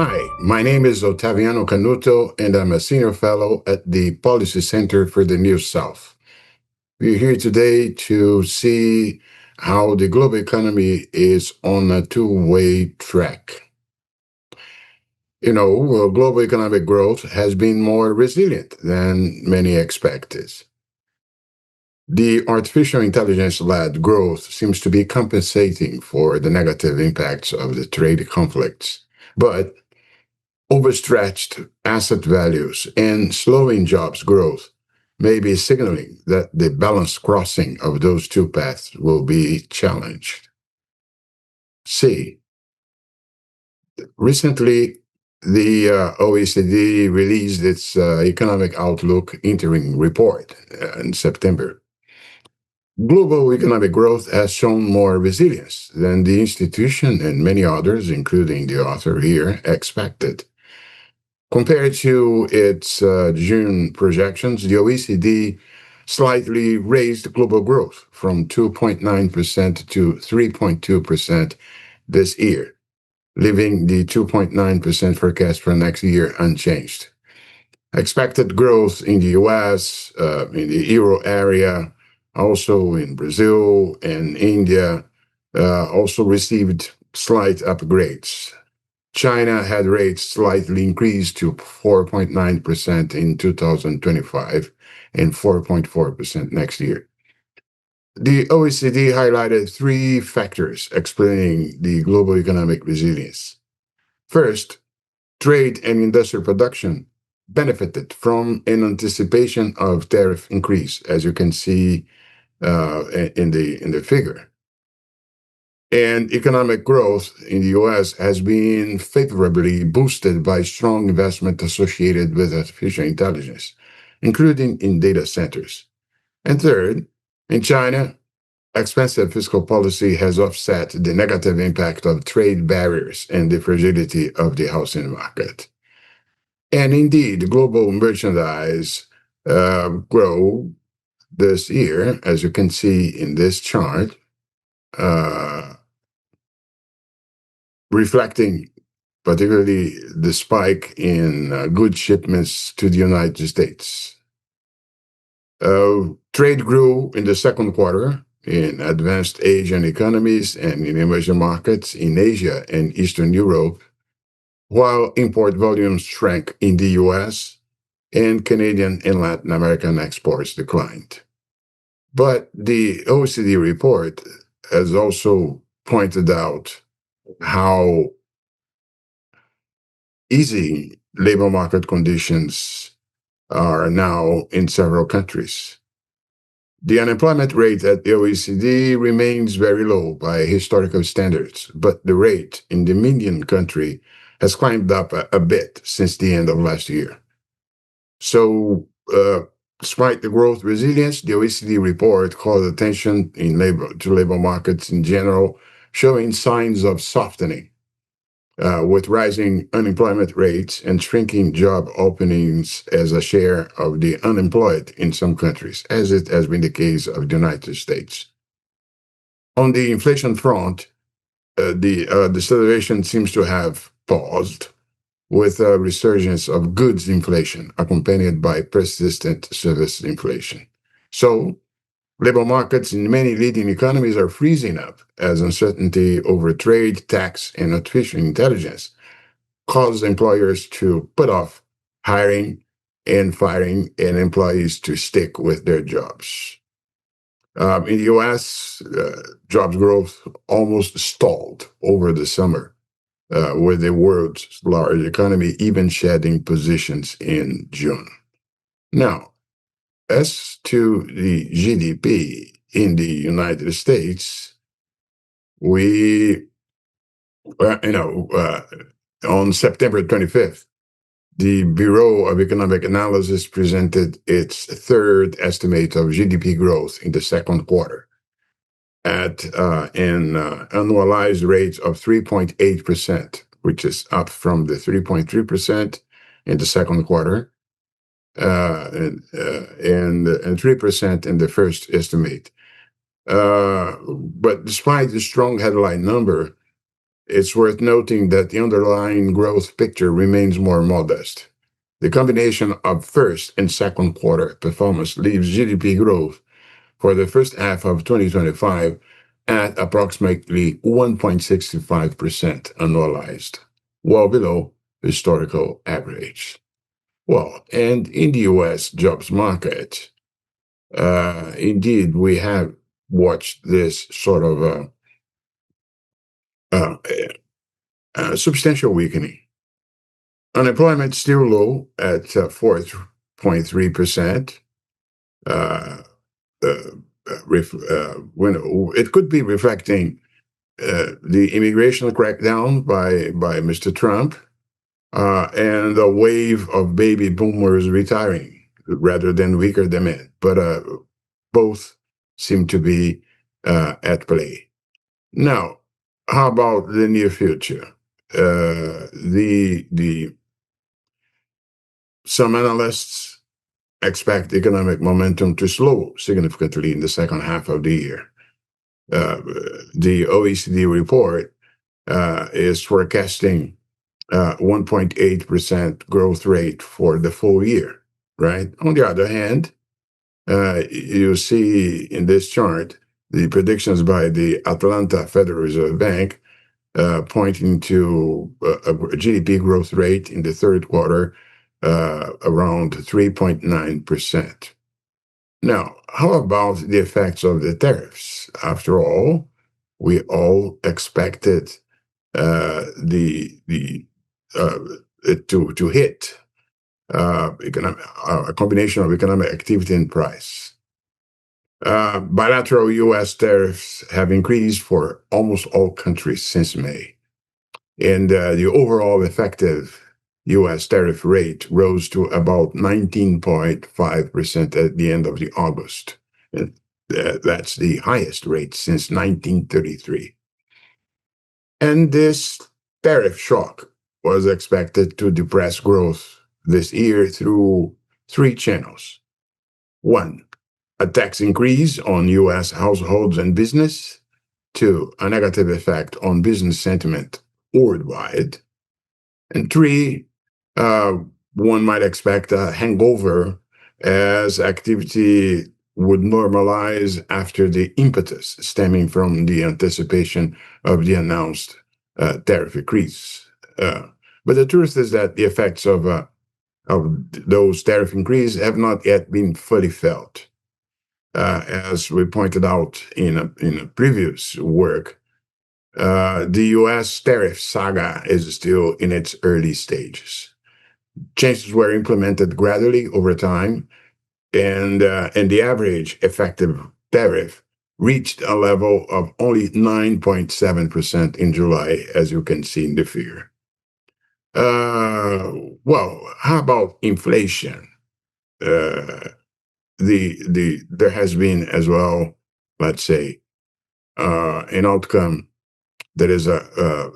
Hi, my name is Ottaviano Canuto, and I'm a senior fellow at the Policy Center for the Near South. We're here today to see how the global economy is on a two-way track. Global economic growth has been more resilient than many expected. The artificial intelligence-led growth seems to be compensating for the negative impacts of the trade conflicts. But overstretched asset values and slowing jobs growth may be signaling that the balanced crossing of those two paths will be challenged. C. Recently, the OECD released its Economic Outlook Interim Report in September. Global economic growth has shown more resilience than the institution and many others, including the author here, expected. Compared to its June projections, the OECD slightly raised global growth from 2.9% to 3.2% this year, leaving the 2.9% forecast for next year unchanged. Expected growth in the US, in the euro area, also in Brazil and India, also received slight upgrades. China had rates slightly increased to 4.9% in 2025 and 4.4% next year. The OECD highlighted three factors explaining the global economic resilience. First, trade and industrial production benefited from an anticipation of tariff increase, as you can see in the figure. And economic growth in the US has been favorably boosted by strong investment associated with artificial intelligence, including in data centers. And third, in China, expansive fiscal policy has offset the negative impact of trade barriers and the fragility of the housing market. And indeed, global merchandise grow this year, as you can see in this chart, uh, reflecting particularly the spike in goods shipments to the United States. Trade grew in the second quarter in advanced Asian economies and in emerging markets in Asia and Eastern Europe, while import volumes shrank in the US and Canadian and Latin American exports declined. But the OECD report has also pointed out how easy labor market conditions are now in several countries. The unemployment rate at the OECD remains very low by historical standards, but the rate in the median country has climbed up a bit since the end of last year. So, despite the growth resilience, the OECD report called attention to labor markets in general, showing signs of softening. With rising unemployment rates and shrinking job openings as a share of the unemployed in some countries, as it has been the case of the United States. On the inflation front, the deceleration seems to have paused, with a resurgence of goods inflation accompanied by persistent service inflation. So, labor markets in many leading economies are freezing up as uncertainty over trade, tax, and artificial intelligence cause employers to put off hiring and firing and employees to stick with their jobs. In the US, jobs growth almost stalled over the summer, with the world's large economy even shedding positions in June. Now, as to the GDP in the United States, we, on September 25th, the Bureau of Economic Analysis presented its third estimate of GDP growth in the second quarter at an annualized rate of 3.8%, which is up from the 3.3% in the second quarter and 3% in the first estimate. But despite the strong headline number, it's worth noting that the underlying growth picture remains more modest. The combination of first and second quarter performance leaves GDP growth for the first half of 2025 at approximately 1.65% annualized, well below historical average. Well, and in the US jobs market, indeed, we have watched this sort of uh, substantial weakening. Unemployment still low at 4.3%. Uh, uh, it could be reflecting the immigration crackdown by Mr. Trump and a wave of baby boomers retiring rather than weaker demand. But both seem to be at play. Now, how about the near future? The some analysts expect economic momentum to slow significantly in the second half of the year. The OECD report is forecasting 1.8% growth rate for the full year, right? On the other hand, you see in this chart the predictions by the Atlanta Federal Reserve Bank pointing to a GDP growth rate in the third quarter around 3.9%. Now, how about the effects of the tariffs? After all, we all expected the it to hit a combination of economic activity and price. Bilateral U.S. tariffs have increased for almost all countries since May, and the overall effective U.S. tariff rate rose to about 19.5% at the end of the August. And that's the highest rate since 1933. And this tariff shock was expected to depress growth this year through three channels. One, a tax increase on U.S. households and business. Two, a negative effect on business sentiment worldwide. And three, uh, one might expect a hangover as activity would normalize after the impetus stemming from the anticipation of the announced tariff increase. But the truth is that the effects of those tariff increases have not yet been fully felt. As we pointed out in a previous work, the U.S. tariff saga is still in its early stages. Changes were implemented gradually over time, and the average effective tariff reached a level of only 9.7% in July, as you can see in the figure. Well, how about inflation? There has been as well, let's say, an outcome that is a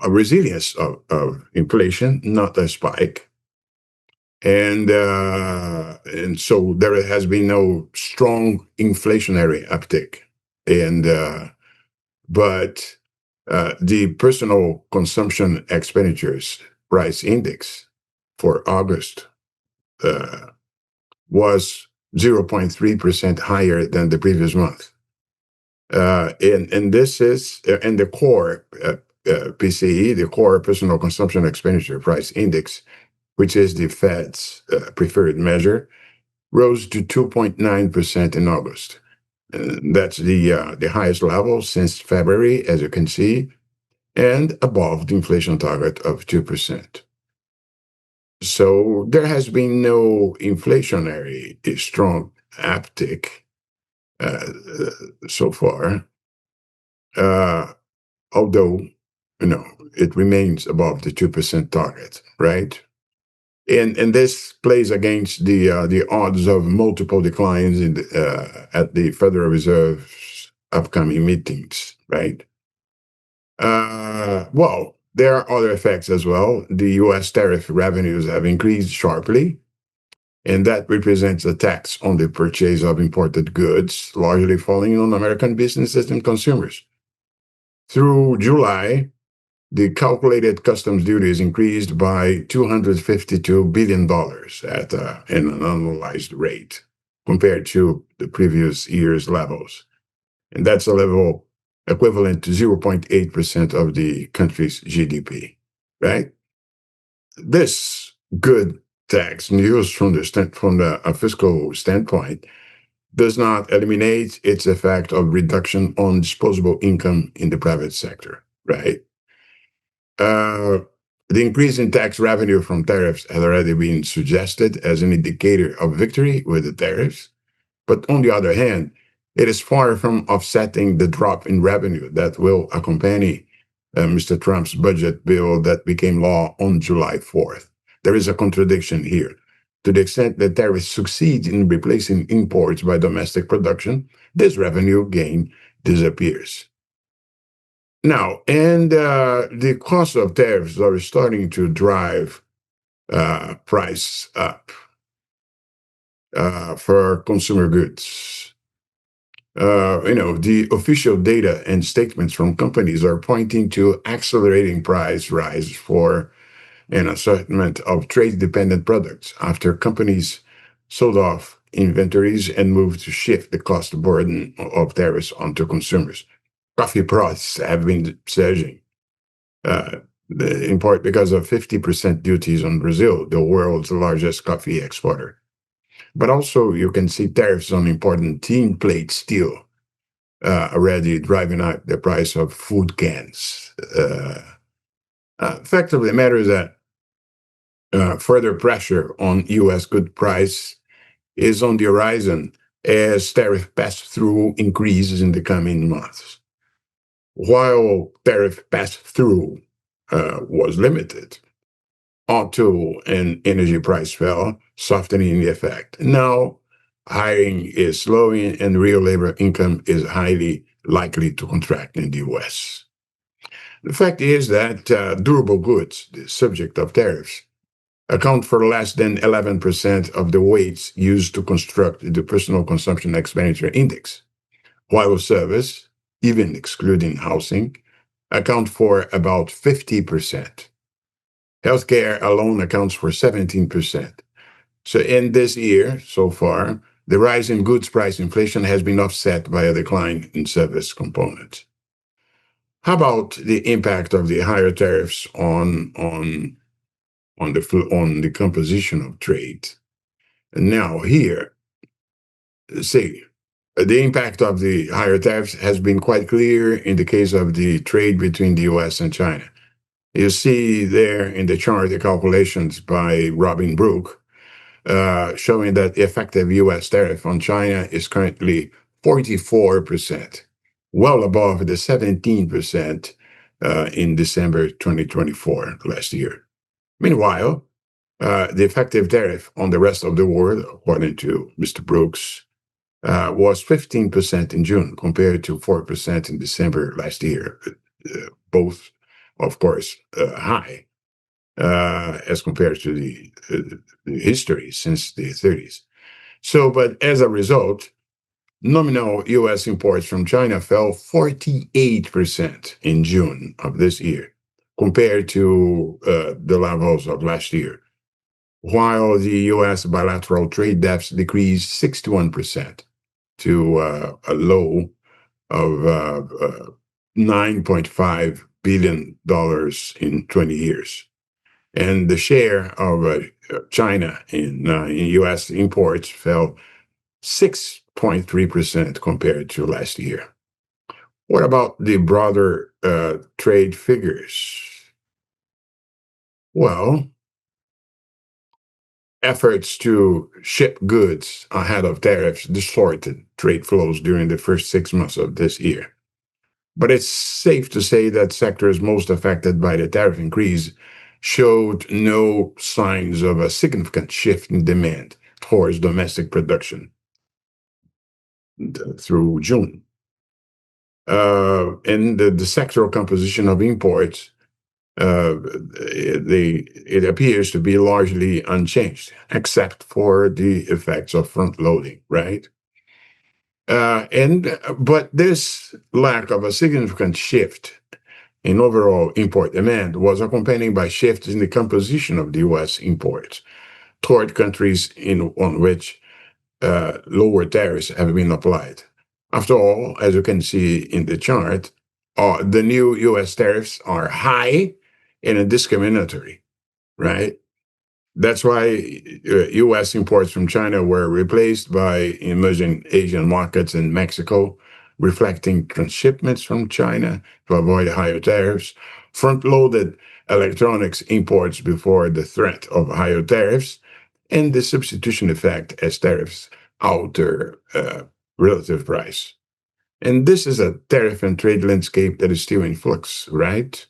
resilience of inflation, not a spike. And so there has been no strong inflationary uptick, and but the personal consumption expenditures price index for August was 0.3% higher than the previous month, and this is and the core PCE, the core personal consumption expenditure price index, which is the Fed's preferred measure, rose to 2.9% in August. That's the highest level since February, as you can see, and above the inflation target of 2%. So there has been no inflationary strong uptick uh, so far, uh, although it remains above the 2% target, right? And this plays against the odds of multiple declines at the Federal Reserve's upcoming meetings, right? Well, there are other effects as well. The U.S. tariff revenues have increased sharply, and that represents a tax on the purchase of imported goods, largely falling on American businesses and consumers. Through July, the calculated customs duties increased by $252 billion at an annualized rate compared to the previous year's levels. And that's a level equivalent to 0.8% of the country's GDP, right? This good tax news from the fiscal standpoint does not eliminate its effect of reduction on disposable income in the private sector, right? Uh, the increase in tax revenue from tariffs has already been suggested as an indicator of victory with the tariffs. But on the other hand, it is far from offsetting the drop in revenue that will accompany Mr. Trump's budget bill that became law on July 4th. There is a contradiction here. To the extent that tariffs succeed in replacing imports by domestic production, this revenue gain disappears. Now, and the cost of tariffs are starting to drive price up for consumer goods. The official data and statements from companies are pointing to accelerating price rise for an assortment of trade-dependent products after companies sold off inventories and moved to shift the cost burden of tariffs onto consumers. Coffee prices have been surging, uh, in part because of 50% duties on Brazil, the world's largest coffee exporter. But also, you can see tariffs on important tin plate steel already driving up the price of food cans. Fact of the matter is that further pressure on U.S. good price is on the horizon as tariff pass-through increases in the coming months. While tariff pass-through was limited, auto and energy price fell, softening the effect. Now, hiring is slowing and real labor income is highly likely to contract in the US. The fact is that durable goods, the subject of tariffs, account for less than 11% of the weights used to construct the personal consumption expenditure index, while service, even excluding housing, account for about 50%. Healthcare alone accounts for 17%. So in this year, so far, the rise in goods price inflation has been offset by a decline in service components. How about the impact of the higher tariffs on the composition of trade? And now here, see, the impact of the higher tariffs has been quite clear in the case of the trade between the U.S. and China. You see there in the chart the calculations by Robin Brook showing that the effective U.S. tariff on China is currently 44%, well above the 17% in December 2024 last year. Meanwhile, the effective tariff on the rest of the world, according to Mr. Brooks, was 15% in June compared to 4% in December last year. Both, of course, high as compared to the history since the 30s. So, but as a result, nominal US imports from China fell 48% in June of this year compared to the levels of last year, while the US bilateral trade deficit decreased 61% to a low of $9.5 billion in 20 years. And the share of China in U.S. imports fell 6.3% compared to last year. What about the broader trade figures? Well, efforts to ship goods ahead of tariffs distorted trade flows during the first 6 months of this year. But it's safe to say that sectors most affected by the tariff increase showed no signs of a significant shift in demand towards domestic production through June. And the sectoral composition of imports, it appears to be largely unchanged, except for the effects of front loading, right? But this lack of a significant shift in overall import demand was accompanied by shifts in the composition of the U.S. imports toward countries on which lower tariffs have been applied. After all, as you can see in the chart, the new U.S. tariffs are high and discriminatory, right? That's why U.S. imports from China were replaced by emerging Asian markets and Mexico, reflecting transshipments from China to avoid higher tariffs, front loaded electronics imports before the threat of higher tariffs, and the substitution effect as tariffs alter relative price. And this is a tariff and trade landscape that is still in flux, right?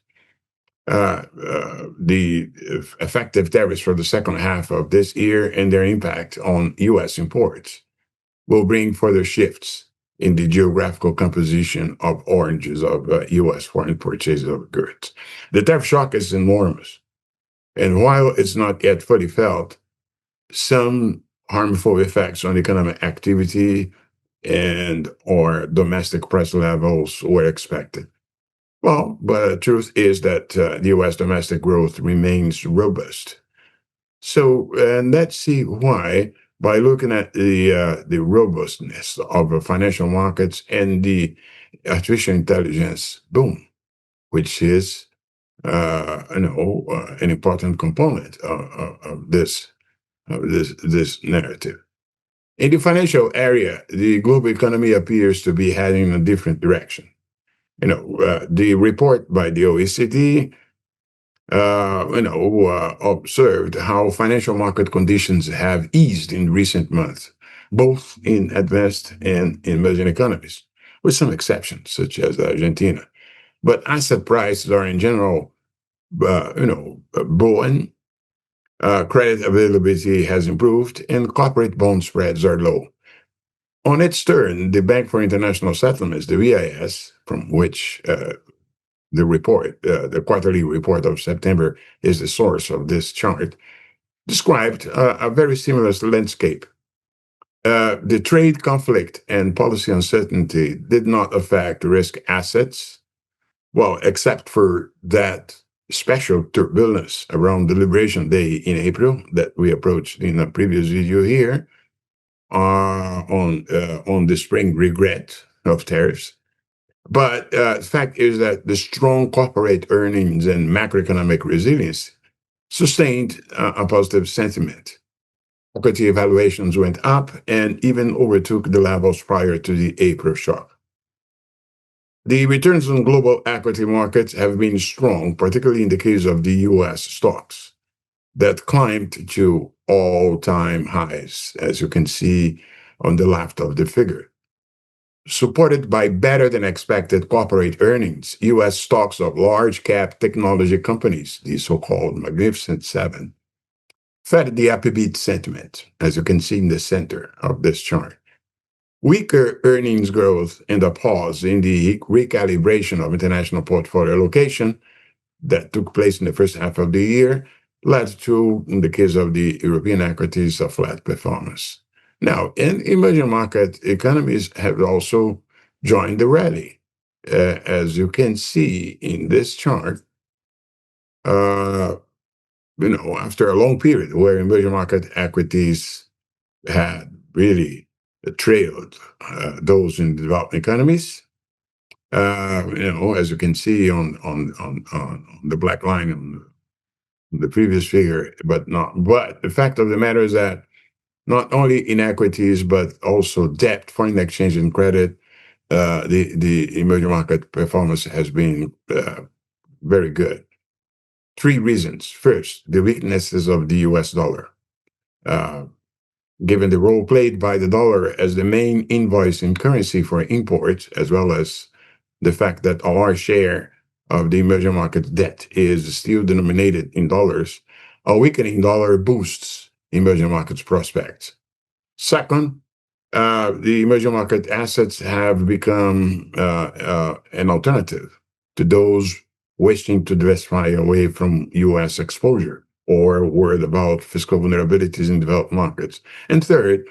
The effective tariffs for the second half of this year and their impact on U.S. imports will bring further shifts in the geographical composition of oranges of U.S. foreign purchases of goods. The tariff shock is enormous. And while it's not yet fully felt, some harmful effects on economic activity and or domestic price levels were expected. Well, but the truth is that the U.S. domestic growth remains robust. So, and let's see why by looking at the robustness of the financial markets and the artificial intelligence boom, which is an important component of this narrative. In the financial area, the global economy appears to be heading in a different direction. The report by the OECD, observed how financial market conditions have eased in recent months, both in advanced and emerging economies, with some exceptions, such as Argentina. But asset prices are in general, buoyant. Credit availability has improved, and corporate bond spreads are low. On its turn, the Bank for International Settlements, the BIS, from which the quarterly report of September is the source of this chart, described a very similar landscape. The trade conflict and policy uncertainty did not affect risk assets, well, except for that special turbulence around the Liberation Day in April that we approached in a previous video here on the spring regret of tariffs. But the fact is that the strong corporate earnings and macroeconomic resilience sustained a positive sentiment. Equity evaluations went up and even overtook the levels prior to the April shock. The returns on global equity markets have been strong, particularly in the case of the US stocks that climbed to all-time highs, as you can see on the left of the figure. Supported by better than expected corporate earnings, US stocks of large cap technology companies, the so-called Magnificent Seven, fed the upbeat sentiment, as you can see in the center of this chart. Weaker earnings growth and a pause in the recalibration of international portfolio allocation that took place in the first half of the year led to, in the case of the European equities, a flat performance. Now, in emerging market economies have also joined the rally. As you can see in this chart, uh, after a long period where emerging market equities had really trailed those in developed economies, as you can see on the black line on the previous figure, but not. But the fact of the matter is that not only inequities, but also debt, foreign exchange, and credit, the emerging market performance has been very good. Three reasons. First, the weaknesses of the US dollar. Uh, Given the role played by the dollar as the main invoicing currency for imports, as well as the fact that our share of the emerging market debt is still denominated in dollars, a weakening dollar boosts emerging markets prospects. Second, the emerging market assets have become an alternative to those wishing to diversify away from U.S. exposure or worried about fiscal vulnerabilities in developed markets. And third,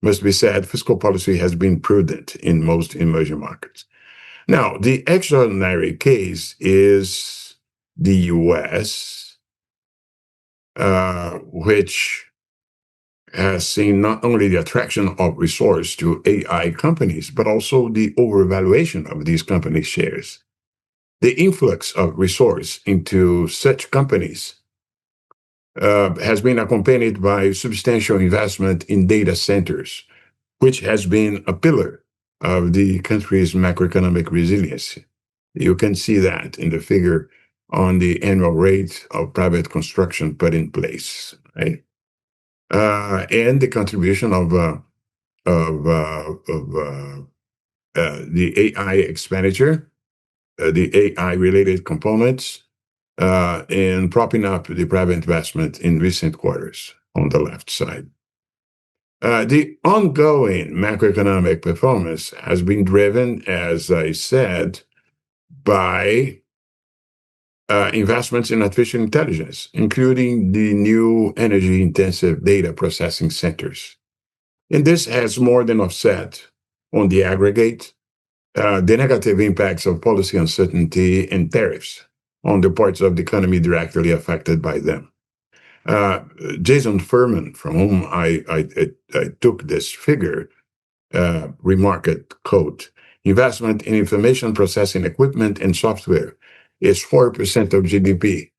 must be said, fiscal policy has been prudent in most emerging markets. Now, the extraordinary case is the US, which has seen not only the attraction of resource to AI companies, but also the overvaluation of these companies' shares. The influx of resource into such companies has been accompanied by substantial investment in data centers, which has been a pillar of the country's macroeconomic resilience. You can see that in the figure on the annual rate of private construction put in place, right? And the contribution of the AI expenditure, the AI related components, and propping up the private investment in recent quarters on the left side. The ongoing macroeconomic performance has been driven, as I said, by investments in artificial intelligence, including the new energy intensive data processing centers. And this has more than offset, on the aggregate, the negative impacts of policy uncertainty and tariffs on the parts of the economy directly affected by them. Uh, Jason Furman, from whom I took this figure, remarked, quote, investment in information processing equipment and software is 4% of GDP,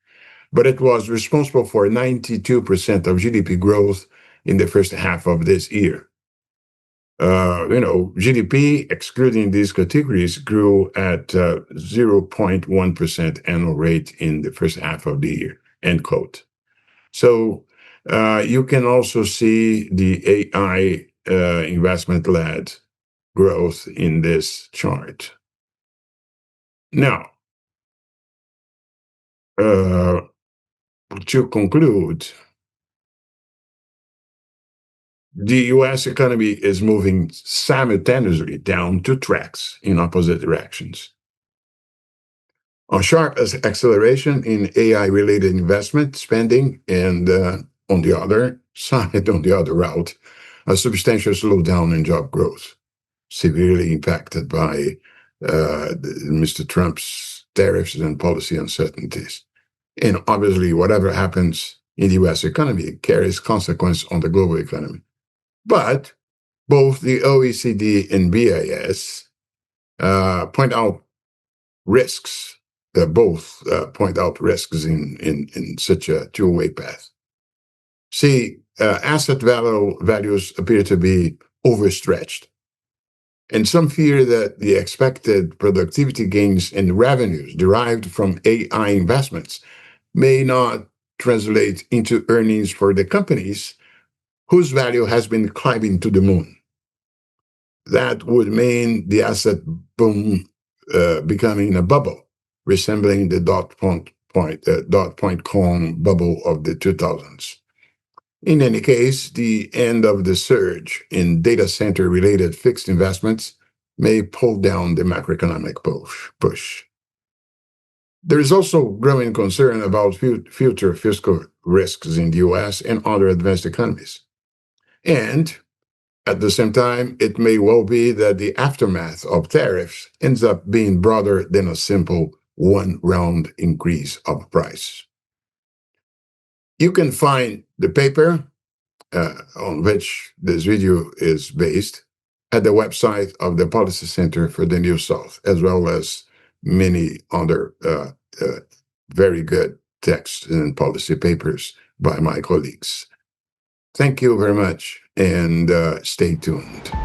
but it was responsible for 92% of GDP growth in the first half of this year. GDP, excluding these categories, grew at 0.1% annual rate in the first half of the year, end quote. So you can also see the AI investment led growth in this chart. Now, uh, to conclude, the US economy is moving simultaneously down two tracks in opposite directions. A sharp acceleration in AI related investment spending, and on the other side, on the other route, a substantial slowdown in job growth, severely impacted by Mr. Trump's tariffs and policy uncertainties. And obviously, whatever happens in the US economy carries consequence on the global economy. But both the OECD and BIS point out risks. Both point out risks in such a two-way path. See, asset values appear to be overstretched. And some fear that the expected productivity gains and revenues derived from AI investments may not translate into earnings for the companies whose value has been climbing to the moon. That would mean the asset boom becoming a bubble, resembling the dot point com bubble of the 2000s. In any case, the end of the surge in data center related fixed investments may pull down the macroeconomic push. There is also growing concern about future fiscal risks in the US and other advanced economies. And at the same time, it may well be that the aftermath of tariffs ends up being broader than a simple one round increase of price. You can find the paper on which this video is based at the website of the Policy Center for the New South, as well as many other uh, very good texts and policy papers by my colleagues. Thank you very much, and stay tuned.